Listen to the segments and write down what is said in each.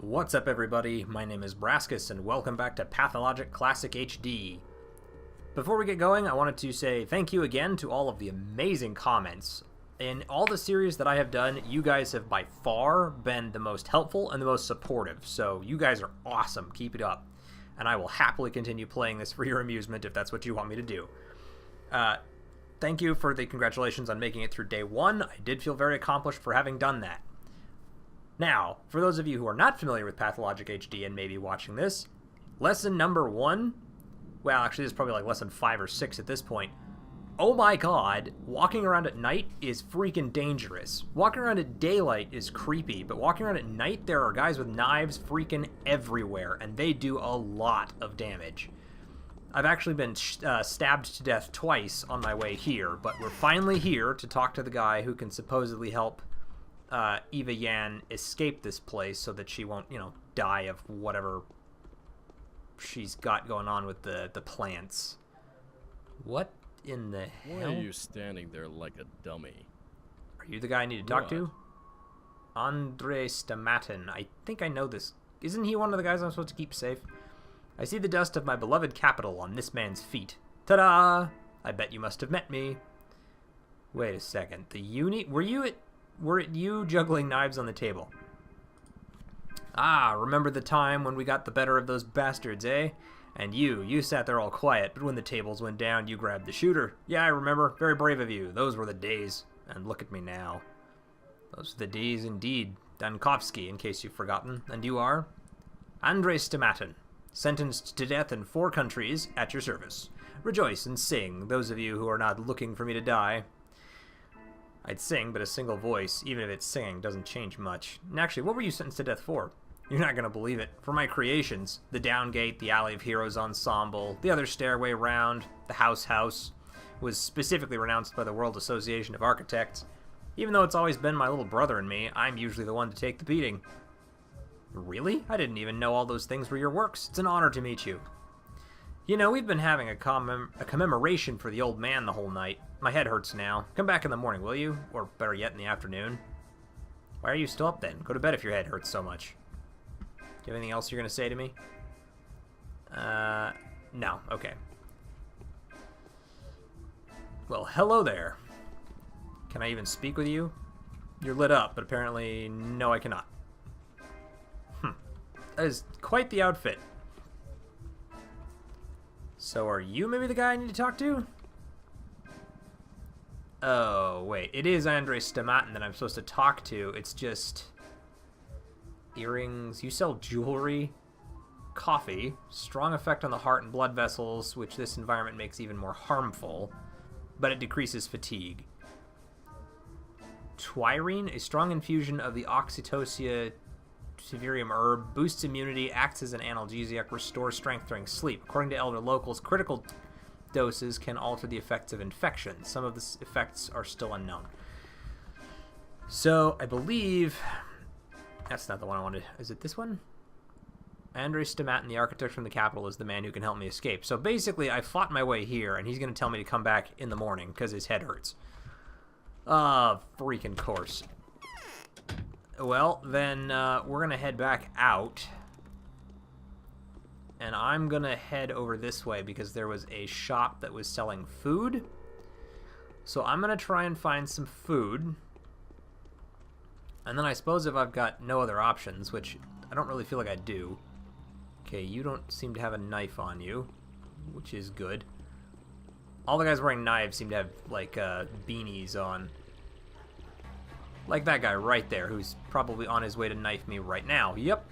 What's up, everybody? My name is Brascus, and welcome back to Pathologic Classic HD. Before we get going, I wanted to say thank you again to all of the amazing comments. In all the series that I have done, you guys have by far been the most helpful and the most supportive, so you guys are awesome. Keep it up. And I will happily continue playing this for your amusement if that's what you want me to do. Thank you for the congratulations on making it through day 1. I did feel very accomplished for having done that. Now, for those of you who are not familiar with Pathologic HD and maybe watching this, lesson number 1, well, actually this is probably like lesson 5 or 6 at this point. Oh my god, walking around at night is freaking dangerous. Walking around at daylight is creepy, but walking around at night, there are guys with knives freaking everywhere, and they do a lot of damage. I've actually been stabbed to death twice on my way here, but we're finally here to talk to the guy who can supposedly help Eva Yan escape this place so that she won't, die of whatever she's got going on with the plants. What in the hell? Why are you standing there like a dummy? Are you the guy I need to talk to? Andre Stamatin. I think I know this. Isn't he one of the guys I'm supposed to keep safe? I see the dust of my beloved capital on this man's feet. Ta-da! I bet you must have met me. Wait a second. Were it you juggling knives on the table? Ah, remember the time when we got the better of those bastards, eh? And you sat there all quiet, but when the tables went down, you grabbed the shooter. Yeah, I remember. Very brave of you. Those were the days. And look at me now. Those were the days indeed. Dankovsky, in case you've forgotten. And you are? Andre Stamatin, sentenced to death in 4 countries, at your service. Rejoice and sing, those of you who are not looking for me to die. I'd sing, but a single voice, even if it's singing, doesn't change much. And actually, what were you sentenced to death for? You're not going to believe it. For my creations. The Downgate, the Alley of Heroes Ensemble, the other stairway round, the House was specifically renounced by the World Association of Architects. Even though it's always been my little brother and me, I'm usually the one to take the beating. Really? I didn't even know all those things were your works. It's an honor to meet you. You know, we've been having a commemoration for the old man the whole night. My head hurts now. Come back in the morning, will you? Or better yet, in the afternoon. Why are you still up then? Go to bed if your head hurts so much. Do you have anything else you're going to say to me? No. Okay. Well, hello there. Can I even speak with you? You're lit up, but apparently, no, I cannot. That is quite the outfit. So are you maybe the guy I need to talk to? Oh, wait. It is Andre Stamatin that I'm supposed to talk to. It's just... earrings. You sell jewelry. Coffee. Strong effect on the heart and blood vessels, which this environment makes even more harmful. But it decreases fatigue. Twirine. A strong infusion of the Oxytocia Severium herb boosts immunity, acts as an analgesic, restores strength during sleep. According to elder locals, critical doses can alter the effects of infection. Some of the effects are still unknown. So, I believe... that's not the one I wanted. Is it this one? Andre Stamatin, the architect from the capital, is the man who can help me escape. So basically, I fought my way here, and he's going to tell me to come back in the morning because his head hurts. Freaking course. Well, then we're going to head back out. And I'm going to head over this way because there was a shop that was selling food. So I'm going to try and find some food. And then I suppose if I've got no other options, which I don't really feel like I do. Okay, you don't seem to have a knife on you, which is good. All the guys wearing knives seem to have, like, beanies on. Like that guy right there, who's probably on his way to knife me right now. Yep.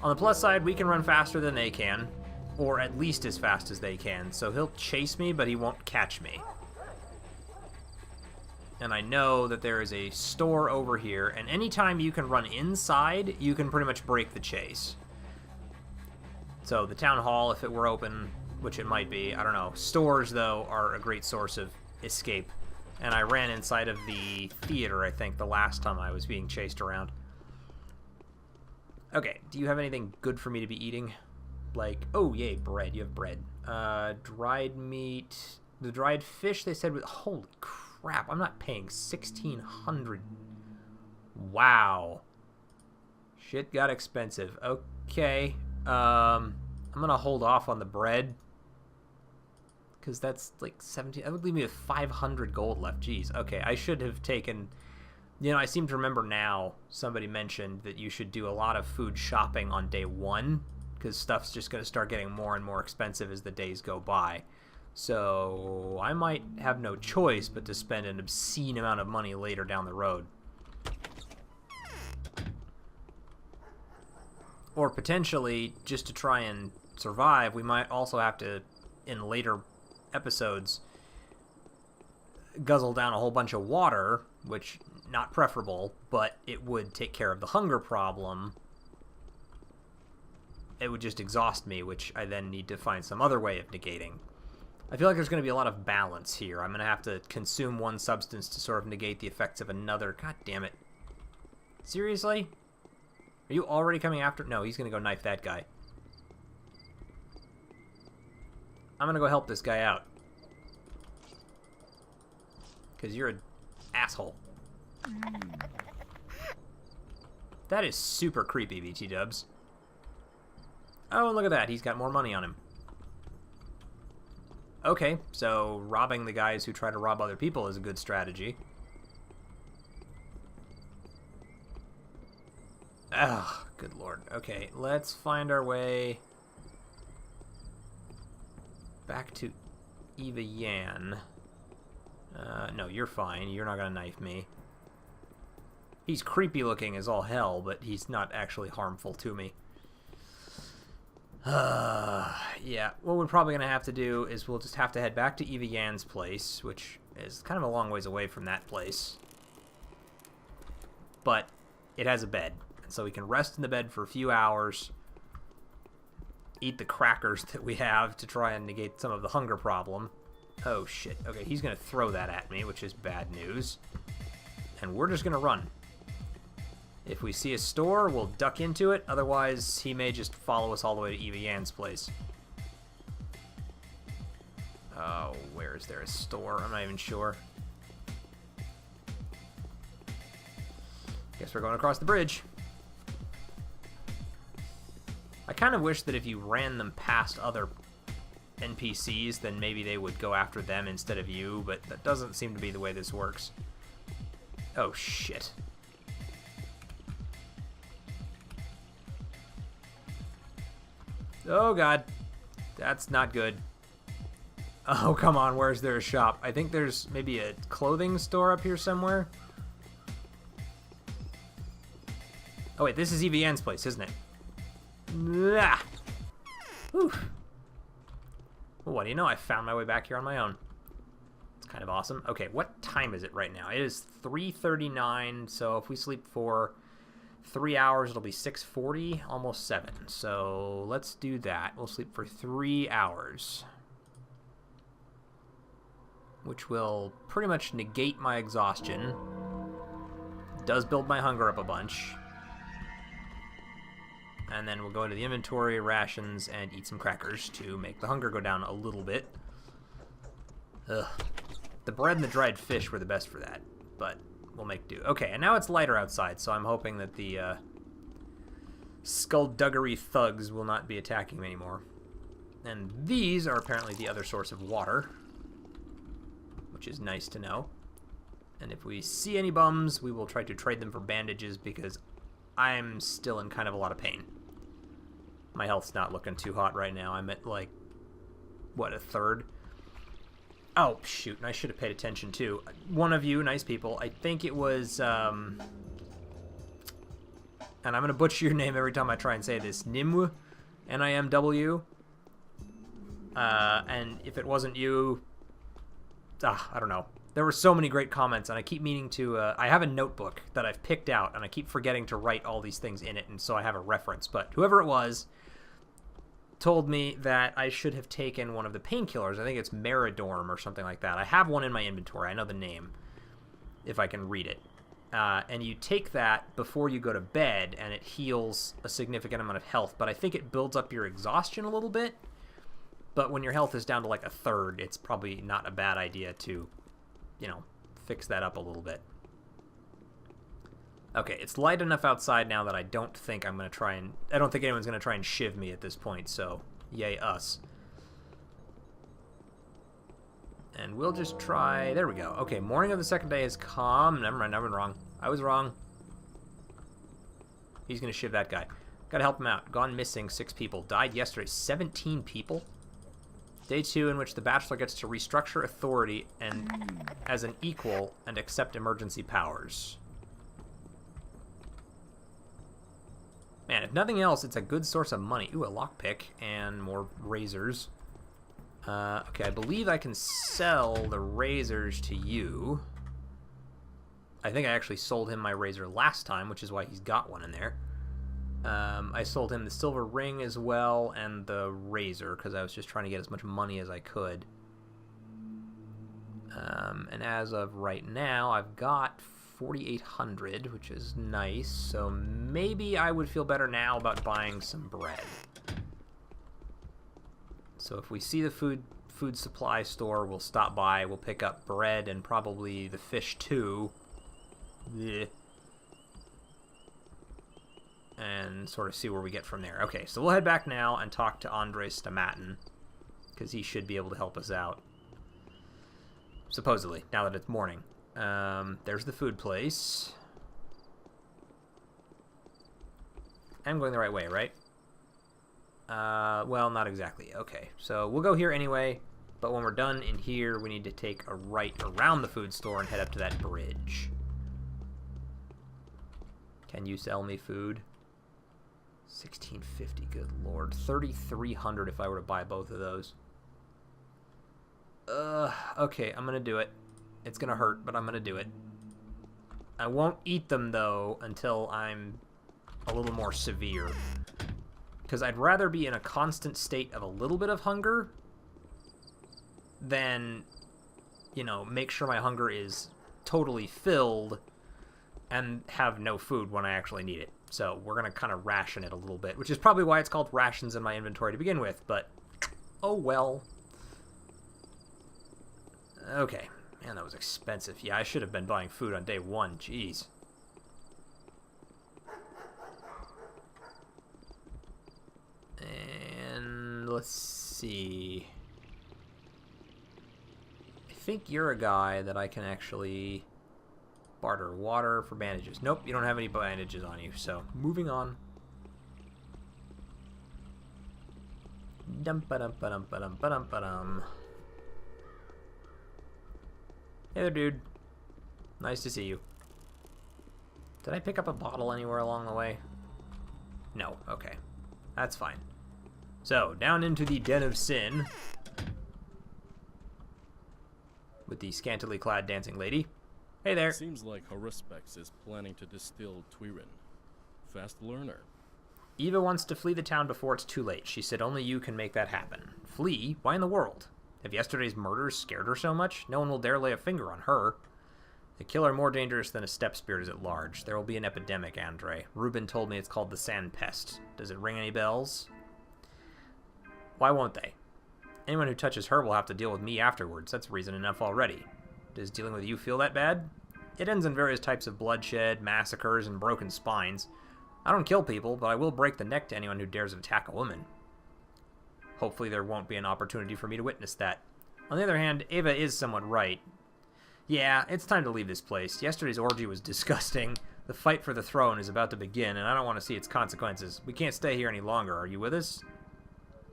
On the plus side, we can run faster than they can. Or at least as fast as they can. So he'll chase me, but he won't catch me. And I know that there is a store over here. And anytime you can run inside, you can pretty much break the chase. So the town hall, if it were open, which it might be, I don't know. Stores, though, are a great source of escape. And I ran inside of the theater, I think, the last time I was being chased around. Okay, do you have anything good for me to be eating? Like, oh, yay, bread. You have bread. Dried meat. The dried fish, they said, holy crap, I'm not paying 1,600. Wow. Shit got expensive. Okay. I'm gonna hold off on the bread. Because that's like 17... That would leave me with 500 gold left. Jeez. Okay, I should have taken... You know, I seem to remember now somebody mentioned that you should do a lot of food shopping on day 1. Because stuff's just going to start getting more and more expensive as the days go by. So I might have no choice but to spend an obscene amount of money later down the road. Or potentially, just to try and survive, we might also have to, in later episodes, guzzle down a whole bunch of water, which, not preferable, but it would take care of the hunger problem. It would just exhaust me, which I then need to find some other way of negating. I feel like there's going to be a lot of balance here. I'm going to have to consume one substance to sort of negate the effects of another. God damn it. Seriously? Are you already coming after? No, he's going to go knife that guy. I'm going to go help this guy out. Because you're an asshole. That is super creepy, BT dubs. Oh, look at that. He's got more money on him. Okay, so robbing the guys who try to rob other people is a good strategy. Ugh, good lord. Okay, let's find our way back to Eva Yan. No, you're fine. You're not gonna knife me. He's creepy looking as all hell, but he's not actually harmful to me. Yeah, what we're probably going to have to do is we'll just have to head back to Eva Yan's place, which is kind of a long ways away from that place. But it has a bed, so we can rest in the bed for a few hours, eat the crackers that we have to try and negate some of the hunger problem. Oh, shit. Okay, he's going to throw that at me, which is bad news. And we're just going to run. If we see a store, we'll duck into it. Otherwise, he may just follow us all the way to Eva Yan's place. Oh, where is there a store? I'm not even sure. Guess we're going across the bridge. I kind of wish that if you ran them past other NPCs, then maybe they would go after them instead of you, but that doesn't seem to be the way this works. Oh, shit. Oh, God. That's not good. Oh, come on. Where's there a shop? I think there's maybe a clothing store up here somewhere. Oh, wait. This is Eva Yan's place, isn't it? Ah. Whew. Well, what do you know? I found my way back here on my own. It's kind of awesome. Okay, what time is it right now? It is 3:39, so if we sleep for 3 hours, it'll be 6:40, almost 7. So let's do that. We'll sleep for 3 hours, which will pretty much negate my exhaustion. Does build my hunger up a bunch. And then we'll go into the inventory, rations, and eat some crackers to make the hunger go down a little bit. Ugh. The bread and the dried fish were the best for that, but we'll make do. Okay, and now it's lighter outside, so I'm hoping that the skullduggery thugs will not be attacking me anymore. And these are apparently the other source of water, which is nice to know. And if we see any bums, we will try to trade them for bandages, because I'm still in kind of a lot of pain. My health's not looking too hot right now. I'm at, like, what, a third? Oh, shoot, and I should have paid attention, too. One of you, nice people, I think it was, and I'm going to butcher your name every time I try and say this, Nimw, N-I-M-W, and if it wasn't you, I don't know. There were so many great comments, and I keep meaning to, I have a notebook that I've picked out, and I keep forgetting to write all these things in it, and so I have a reference, but whoever it was told me that I should have taken one of the painkillers. I think it's Meridorm or something like that. I have one in my inventory. I know the name, if I can read it. And you take that before you go to bed, and it heals a significant amount of health, but I think it builds up your exhaustion a little bit. But when your health is down to like a third, it's probably not a bad idea to, you know, fix that up a little bit. Okay, it's light enough outside now that I don't think I'm going to try and... I don't think anyone's going to try and shiv me at this point, so yay us. And we'll just try... There we go. Okay, morning of the second day is calm. Never mind, I've been wrong. I was wrong. He's going to shiv that guy. Gotta help him out. Gone missing, 6 people. Died yesterday, 17 people? Day 2 in which the Bachelor gets to restructure authority and as an equal and accept emergency powers. Man, if nothing else, it's a good source of money. Ooh, a lockpick and more razors. Okay, I believe I can sell the razors to you. I think I actually sold him my razor last time, which is why he's got one in there. I sold him the silver ring as well and the razor because I was just trying to get as much money as I could. And as of right now, I've got 4,800, which is nice. So maybe I would feel better now about buying some bread. So if we see the food supply store, we'll stop by. We'll pick up bread and probably the fish too. Blech. And sort of see where we get from there. Okay, so we'll head back now and talk to Andres Stamatin, because he should be able to help us out. Supposedly, now that it's morning. There's the food place. I'm going the right way, right? Well, not exactly. Okay, so we'll go here anyway, but when we're done in here, we need to take a right around the food store and head up to that bridge. Can you sell me food? 1650, good lord. 3,300 if I were to buy both of those. Okay, I'm gonna do it. It's gonna hurt, but I'm gonna do it. I won't eat them, though, until I'm a little more severe. Because I'd rather be in a constant state of a little bit of hunger than, you know, make sure my hunger is totally filled and have no food when I actually need it. So we're going to kind of ration it a little bit, which is probably why it's called rations in my inventory to begin with, but oh well. Okay. Man, that was expensive. Yeah, I should have been buying food on day 1. Jeez. And let's see. I think you're a guy that I can actually barter water for bandages. Nope, you don't have any bandages on you, so moving on. Dum-ba-dum-ba-dum-ba-dum-ba-dum-ba-dum. Hey there, dude. Nice to see you. Did I pick up a bottle anywhere along the way? No, okay. That's fine. So, down into the Den of Sin. With the scantily clad dancing lady. Hey there. Seems like Haruspex is planning to distill Twirin. Fast learner. Eva wants to flee the town before it's too late. She said only you can make that happen. Flee? Why in the world? Have yesterday's murders scared her so much? No one will dare lay a finger on her. The killer more dangerous than a steppe spirit is at large. There will be an epidemic, Andre. Ruben told me it's called the Sand Pest. Does it ring any bells? Why won't they? Anyone who touches her will have to deal with me afterwards. That's reason enough already. Does dealing with you feel that bad? It ends in various types of bloodshed, massacres, and broken spines. I don't kill people, but I will break the neck to anyone who dares attack a woman. Hopefully there won't be an opportunity for me to witness that. On the other hand, Ava is somewhat right. Yeah, it's time to leave this place. Yesterday's orgy was disgusting. The fight for the throne is about to begin, and I don't want to see its consequences. We can't stay here any longer. Are you with us?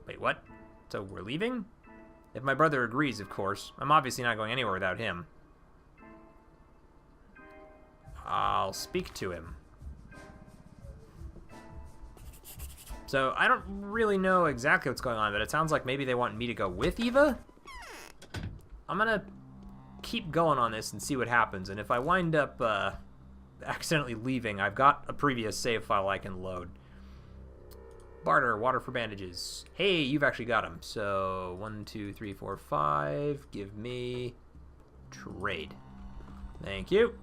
Wait, what? So we're leaving? If my brother agrees, of course. I'm obviously not going anywhere without him. I'll speak to him. So, I don't really know exactly what's going on, but it sounds like maybe they want me to go with Eva? I'm gonna keep going on this and see what happens, and if I wind up accidentally leaving, I've got a previous save file I can load. Barter, water for bandages. Hey, you've actually got them. So, 1, 2, 3, 4, 5. Give me trade. Thank you.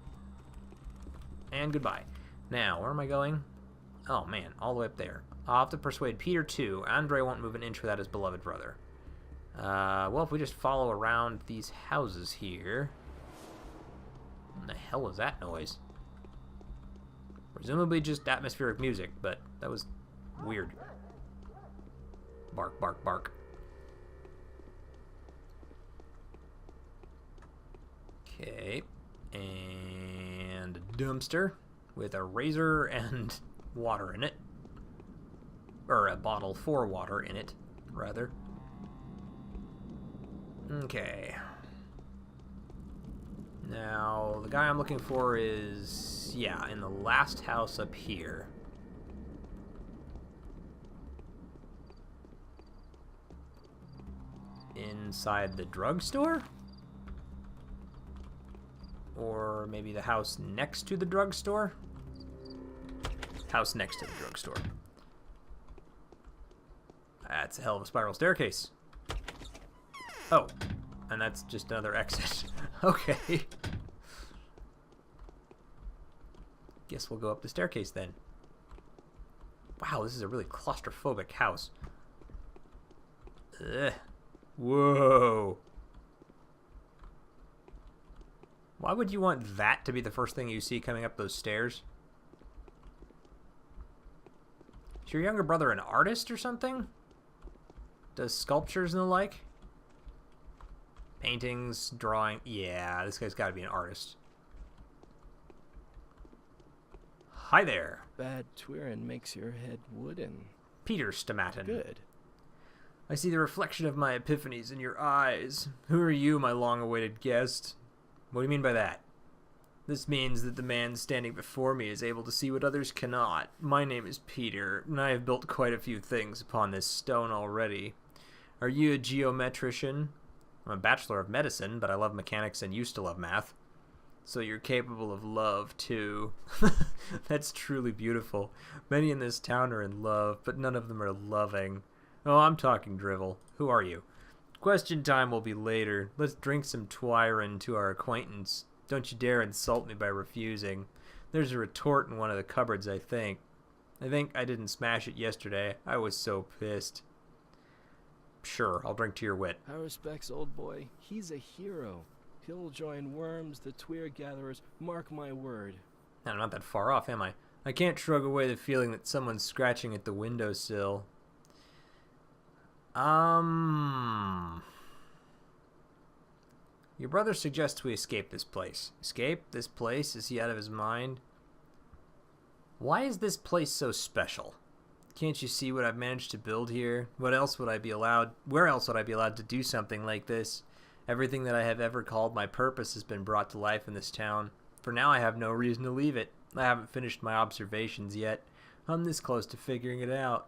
And goodbye. Now, where am I going? Oh, man, all the way up there. I'll have to persuade Peter, too. Andre won't move an inch without his beloved brother. Well, if we just follow around these houses here... What the hell was that noise? Presumably just atmospheric music, but that was weird. Bark, bark, bark. Okay. And a dumpster with a razor and water in it. Or a bottle for water in it, rather. Okay. Now, the guy I'm looking for is, yeah, in the last house up here. Inside the drugstore? Or maybe the house next to the drugstore? House next to the drugstore. That's a hell of a spiral staircase. Oh, and that's just another exit. Okay. Guess we'll go up the staircase then. Wow, this is a really claustrophobic house. Ugh. Whoa. Why would you want that to be the first thing you see coming up those stairs? Is your younger brother an artist or something? Does sculptures and the like? Paintings, drawing. Yeah, this guy's got to be an artist. Hi there. Bad Twirin makes your head wooden. Peter Stomatin. Good. I see the reflection of my epiphanies in your eyes. Who are you, my long-awaited guest? What do you mean by that? This means that the man standing before me is able to see what others cannot. My name is Peter, and I have built quite a few things upon this stone already. Are you a geometrician? I'm a bachelor of medicine, but I love mechanics and used to love math. So you're capable of love, too. That's truly beautiful. Many in this town are in love, but none of them are loving. Oh, I'm talking drivel. Who are you? Question time will be later. Let's drink some Twirin to our acquaintance. Don't you dare insult me by refusing. There's a retort in one of the cupboards, I think. I didn't smash it yesterday. I was so pissed. Sure, I'll drink to your wit. Our respects, old boy. He's a hero. He'll join worms, the Twir gatherers. Mark my word. I'm not that far off, am I? I can't shrug away the feeling that someone's scratching at the windowsill. Your brother suggests we escape this place. Escape this place? Is he out of his mind? Why is this place so special? Can't you see what I've managed to build here? Where else would I be allowed to do something like this? Everything that I have ever called my purpose has been brought to life in this town. For now I have no reason to leave it. I haven't finished my observations yet. I'm this close to figuring it out.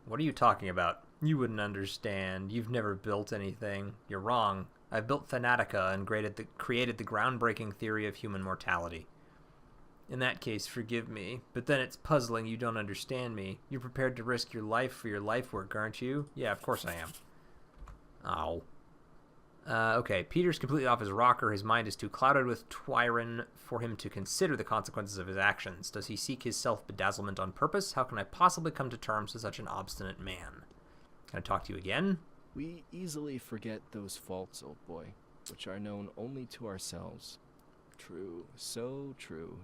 What are you talking about? You wouldn't understand. You've never built anything. You're wrong. I've built Thanatica and created the groundbreaking theory of human mortality. In that case, forgive me, but then it's puzzling you don't understand me. You're prepared to risk your life for your life work, aren't you? Yeah, of course I am. Ow. Okay, Peter's completely off his rocker. His mind is too clouded with Twirin for him to consider the consequences of his actions. Does he seek his self-bedazzlement on purpose? How can I possibly come to terms with such an obstinate man? Can I talk to you again? We easily forget those faults, old boy, which are known only to ourselves. True, so true.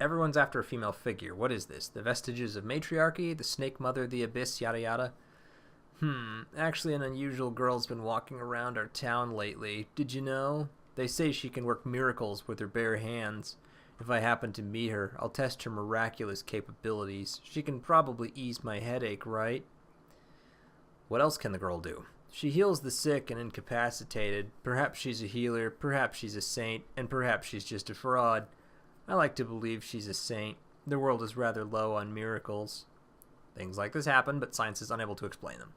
Everyone's after a female figure. What is this? The vestiges of matriarchy? The snake mother, the abyss, yada yada? Actually an unusual girl's been walking around our town lately. Did you know? They say she can work miracles with her bare hands. If I happen to meet her, I'll test her miraculous capabilities. She can probably ease my headache, right? What else can the girl do? She heals the sick and incapacitated. Perhaps she's a healer, perhaps she's a saint, and perhaps she's just a fraud. I like to believe she's a saint. The world is rather low on miracles. Things like this happen, but science is unable to explain them.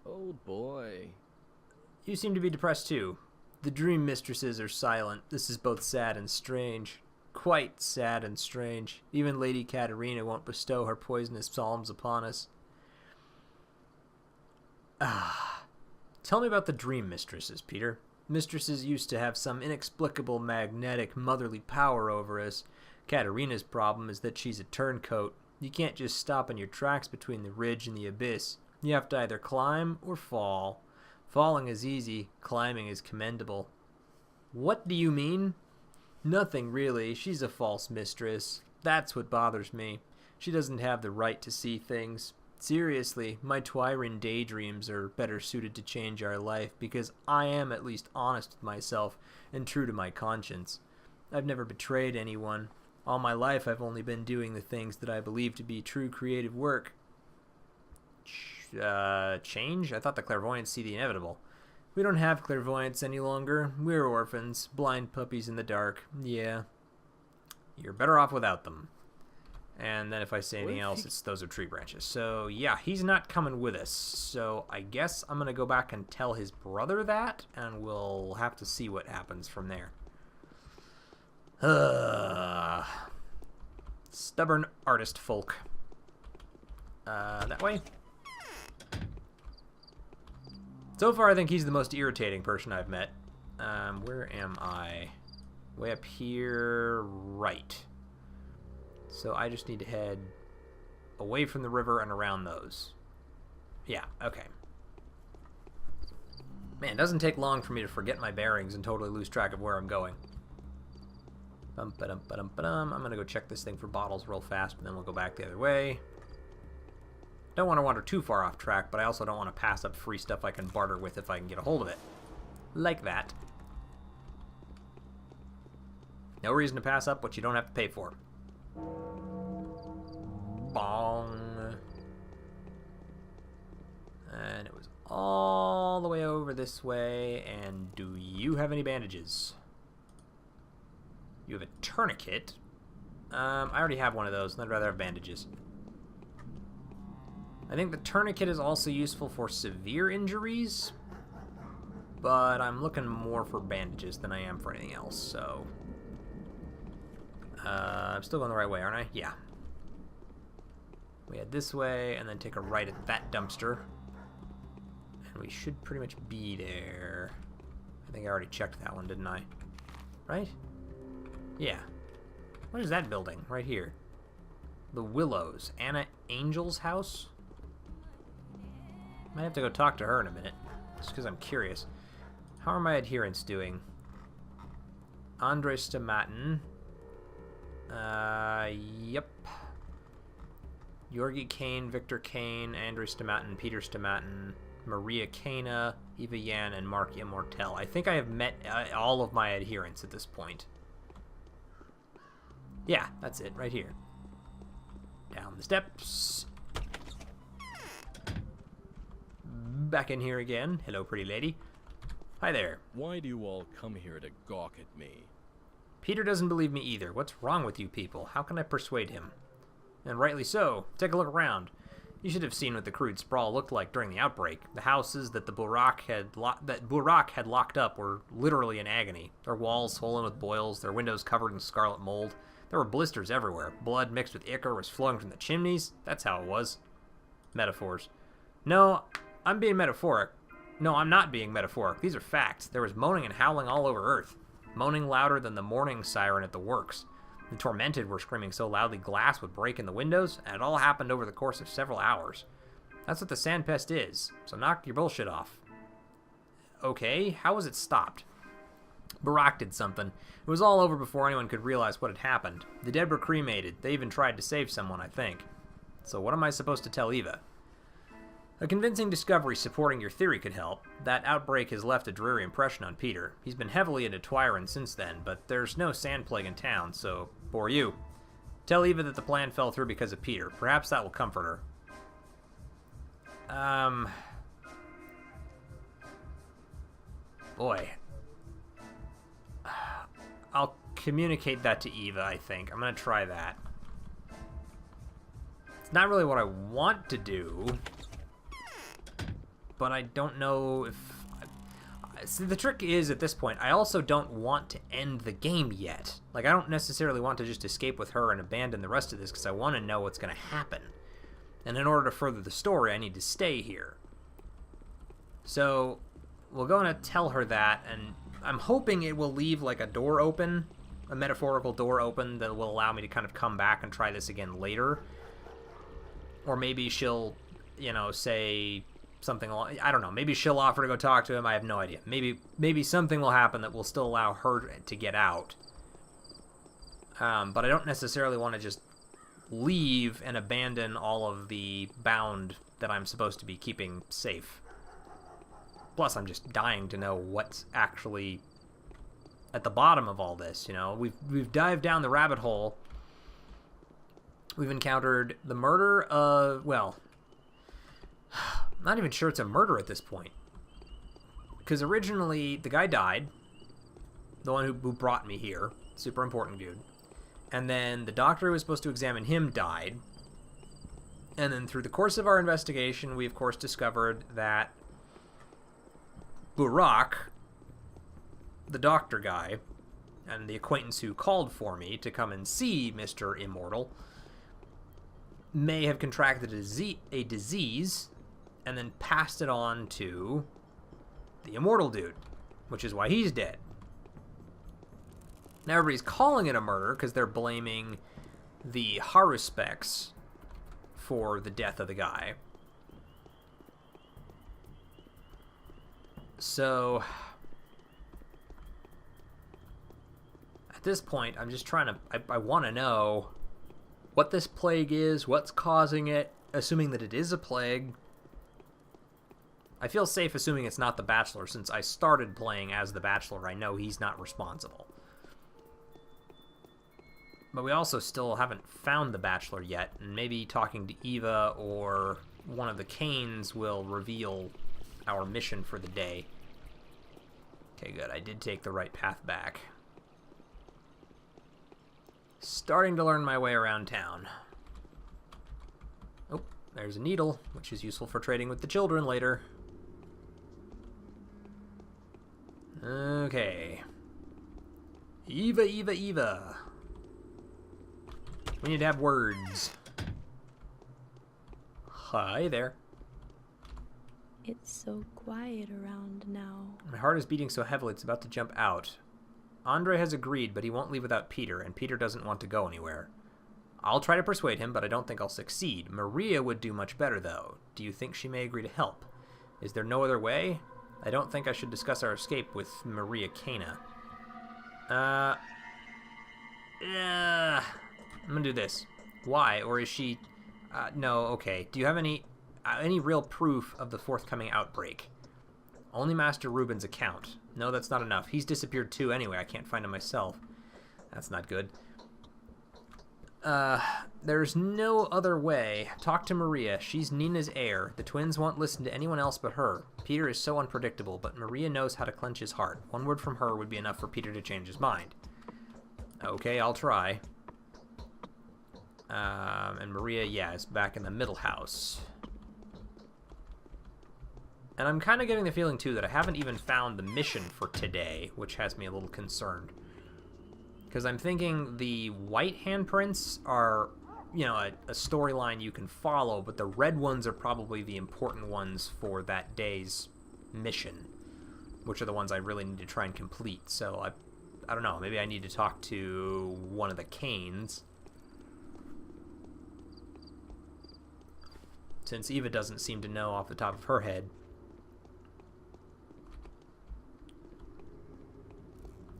Old boy. You seem to be depressed too. The dream mistresses are silent. This is both sad and strange. Quite sad and strange. Even Lady Katerina won't bestow her poisonous psalms upon us. Tell me about the dream mistresses, Peter. Mistresses used to have some inexplicable magnetic motherly power over us. Katerina's problem is that she's a turncoat. You can't just stop in your tracks between the ridge and the abyss. You have to either climb or fall. Falling is easy, climbing is commendable. What do you mean? Nothing, really. She's a false mistress. That's what bothers me. She doesn't have the right to see things. Seriously, my Twyran daydreams are better suited to change our life because I am at least honest with myself and true to my conscience. I've never betrayed anyone. All my life I've only been doing the things that I believe to be true creative work. Change? I thought the clairvoyants see the inevitable. We don't have clairvoyants any longer. We're orphans, blind puppies in the dark. Yeah. You're better off without them. And then if I say anything else, it's those are tree branches. So, yeah, he's not coming with us. So, I guess I'm going to go back and tell his brother that, and we'll have to see what happens from there. Stubborn artist folk. That way. So far, I think he's the most irritating person I've met. Where am I? Way up here, right. So I just need to head away from the river and around those. Yeah, okay. Man, it doesn't take long for me to forget my bearings and totally lose track of where I'm going. I'm going to go check this thing for bottles real fast, but then we'll go back the other way. Don't want to wander too far off track, but I also don't want to pass up free stuff I can barter with if I can get a hold of it. Like that. No reason to pass up what you don't have to pay for. Bong. And it was all the way over this way. And do you have any bandages? You have a tourniquet. I already have one of those, and I'd rather have bandages. I think the tourniquet is also useful for severe injuries, but I'm looking more for bandages than I am for anything else, so... I'm still going the right way, aren't I? Yeah. We head this way, and then take a right at that dumpster. And we should pretty much be there. I think I already checked that one, didn't I? Right? Yeah. What is that building? Right here. The Willows. Anna Angel's house? Might have to go talk to her in a minute. Just because I'm curious. How are my adherents doing? Andre Stamatin. Yep. Yorgi Kane, Victor Kane, Andrew Stamatin, Peter Stamatin, Maria Cana, Eva Yan, and Mark Immortel. I think I have met all of my adherents at this point. Yeah, that's it, right here. Down the steps. Back in here again. Hello, pretty lady. Hi there. Why do you all come here to gawk at me? Peter doesn't believe me either. What's wrong with you people? How can I persuade him? And rightly so. Take a look around. You should have seen what the crude sprawl looked like during the outbreak. The houses that Burak had locked up were literally in agony. Their walls swollen with boils, their windows covered in scarlet mold. There were blisters everywhere. Blood mixed with ichor was flowing from the chimneys. That's how it was. Metaphors. No, I'm being metaphoric. No, I'm not being metaphoric. These are facts. There was moaning and howling all over Earth. Moaning louder than the morning siren at the works. The tormented were screaming so loudly glass would break in the windows, and it all happened over the course of several hours. That's what the sandpest is, so knock your bullshit off. Okay, how was it stopped? Burak did something. It was all over before anyone could realize what had happened. The dead were cremated. They even tried to save someone, I think. So what am I supposed to tell Eva? A convincing discovery supporting your theory could help. That outbreak has left a dreary impression on Peter. He's been heavily into Twyran since then, but there's no sand plague in town, so for you. Tell Eva that the plan fell through because of Peter. Perhaps that will comfort her. Boy. I'll communicate that to Eva, I think. I'm going to try that. It's not really what I want to do, but I don't know if... See, the trick is, at this point, I also don't want to end the game yet. Like, I don't necessarily want to just escape with her and abandon the rest of this, because I want to know what's going to happen. And in order to further the story, I need to stay here. So, we're going to tell her that, and I'm hoping it will leave, like, a door open, a metaphorical door open that will allow me to kind of come back and try this again later. Or maybe she'll, you know, say something along, I don't know, maybe she'll offer to go talk to him, I have no idea. Maybe something will happen that will still allow her to get out. But I don't necessarily want to just leave and abandon all of the bound that I'm supposed to be keeping safe. Plus, I'm just dying to know what's actually at the bottom of all this, you know? We've dived down the rabbit hole. We've encountered the murder of, well, I'm not even sure it's a murder at this point. Because originally, the guy died. The one who brought me here. Super important dude. And then the doctor who was supposed to examine him died. And then through the course of our investigation, we of course discovered that Burak, the doctor guy, and the acquaintance who called for me to come and see Mr. Immortal, may have contracted a disease and then passed it on to the Immortal dude, which is why he's dead. Now everybody's calling it a murder because they're blaming the Haruspecs for the death of the guy. So at this point, I'm just trying to... I want to know what this plague is, what's causing it, assuming that it is a plague. I feel safe assuming it's not the Bachelor, since I started playing as the Bachelor. I know he's not responsible. But we also still haven't found the Bachelor yet, and maybe talking to Eva or one of the Canes will reveal our mission for the day. Okay, good. I did take the right path back. Starting to learn my way around town. Oh, there's a needle, which is useful for trading with the children later. Okay. Eva, Eva, Eva. We need to have words. Hi there. It's so quiet around now. My heart is beating so heavily it's about to jump out. Andre has agreed, but he won't leave without Peter, and Peter doesn't want to go anywhere. I'll try to persuade him, but I don't think I'll succeed. Maria would do much better, though. Do you think she may agree to help? Is there no other way? I don't think I should discuss our escape with Maria Cana. I'm gonna do this. Why? Or is she... no, okay. Do you have any real proof of the forthcoming outbreak? Only Master Ruben's account. No, that's not enough. He's disappeared too anyway. I can't find him myself. That's not good. There's no other way. Talk to Maria. She's Nina's heir. The twins won't listen to anyone else but her. Peter is so unpredictable, but Maria knows how to clench his heart. One word from her would be enough for Peter to change his mind. Okay, I'll try. And Maria, yeah, is back in the middle house. And I'm kind of getting the feeling, too, that I haven't even found the mission for today, which has me a little concerned. Because I'm thinking the white handprints are, you know, a storyline you can follow, but the red ones are probably the important ones for that day's mission, which are the ones I really need to try and complete. So, I don't know, maybe I need to talk to one of the Canes. Since Eva doesn't seem to know off the top of her head.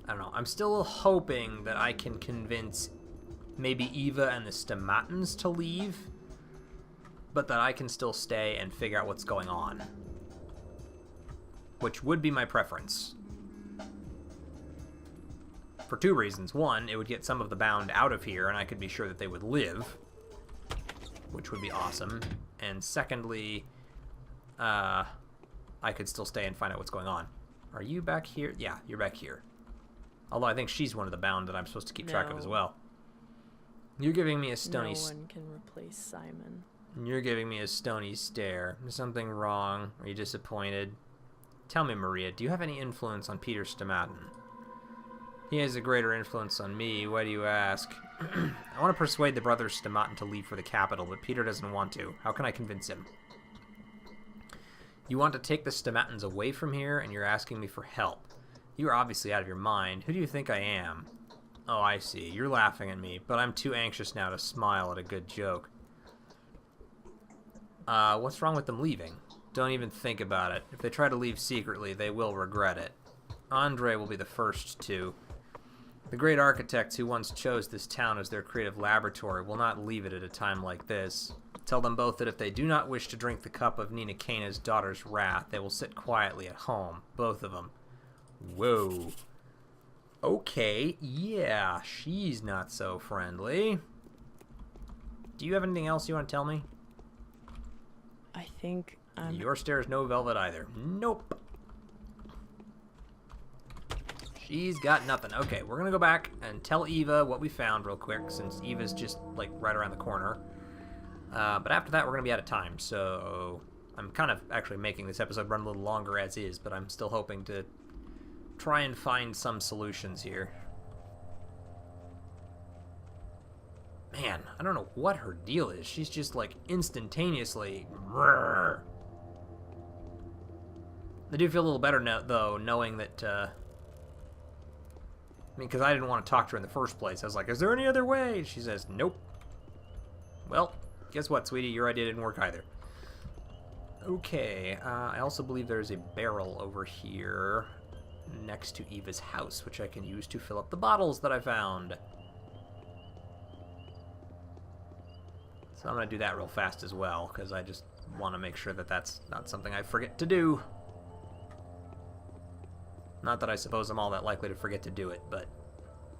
I don't know. I'm still hoping that I can convince maybe Eva and the Stomatans to leave, but that I can still stay and figure out what's going on. Which would be my preference. For two reasons. One, it would get some of the bound out of here, and I could be sure that they would live, which would be awesome. And secondly, I could still stay and find out what's going on. Are you back here? Yeah, you're back here. Although I think she's one of the bound that I'm supposed to keep track of as well. You're giving me a stony... No one can replace Simon. You're giving me a stony stare. Is something wrong? Are you disappointed? Tell me, Maria, do you have any influence on Peter Stomatin? He has a greater influence on me. Why do you ask? I want to persuade the brothers Stomatin to leave for the capital, but Peter doesn't want to. How can I convince him? You want to take the Stomatins away from here, and you're asking me for help. You are obviously out of your mind. Who do you think I am? Oh, I see. You're laughing at me, but I'm too anxious now to smile at a good joke. What's wrong with them leaving? Don't even think about it. If they try to leave secretly, they will regret it. Andre will be the first to. The great architects who once chose this town as their creative laboratory will not leave it at a time like this. Tell them both that if they do not wish to drink the cup of Nina Kana's daughter's wrath, they will sit quietly at home. Both of them. Whoa. Okay, yeah, she's not so friendly. Do you have anything else you want to tell me? I think I'm... Your stare's no velvet either. Nope. She's got nothing. Okay, we're gonna go back and tell Eva what we found real quick, since Eva's just, like, right around the corner. But after that, we're gonna be out of time, so... I'm kind of actually making this episode run a little longer as is, but I'm still hoping to try and find some solutions here. Man, I don't know what her deal is. She's just, like, instantaneously... I do feel a little better now, though, knowing that, I mean, because I didn't want to talk to her in the first place. I was like, is there any other way? She says, nope. Well, guess what, sweetie? Your idea didn't work either. Okay, I also believe there's a barrel over here next to Eva's house, which I can use to fill up the bottles that I found. So I'm going to do that real fast as well, because I just want to make sure that that's not something I forget to do. Not that I suppose I'm all that likely to forget to do it, but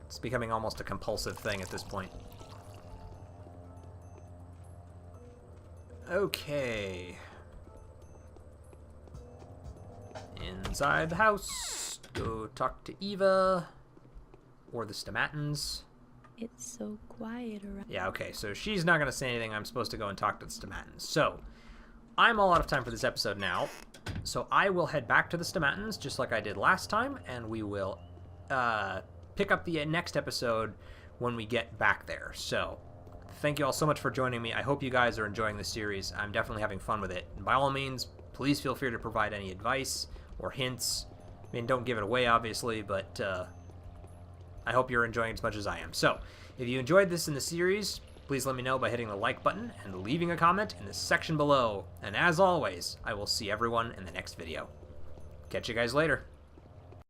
it's becoming almost a compulsive thing at this point. Okay. Inside the house. Go talk to Eva. Or the Stomatans. It's so quiet around. Yeah, okay, so she's not going to say anything. I'm supposed to go and talk to the Stomatans. So, I'm all out of time for this episode now. So I will head back to the Stomatans, just like I did last time, and we will pick up the next episode when we get back there. So, thank you all so much for joining me. I hope you guys are enjoying this series. I'm definitely having fun with it. And by all means, please feel free to provide any advice or hints. I mean, don't give it away, obviously, but I hope you're enjoying it as much as I am. So, if you enjoyed this in the series, please let me know by hitting the like button and leaving a comment in the section below. And as always, I will see everyone in the next video. Catch you guys later.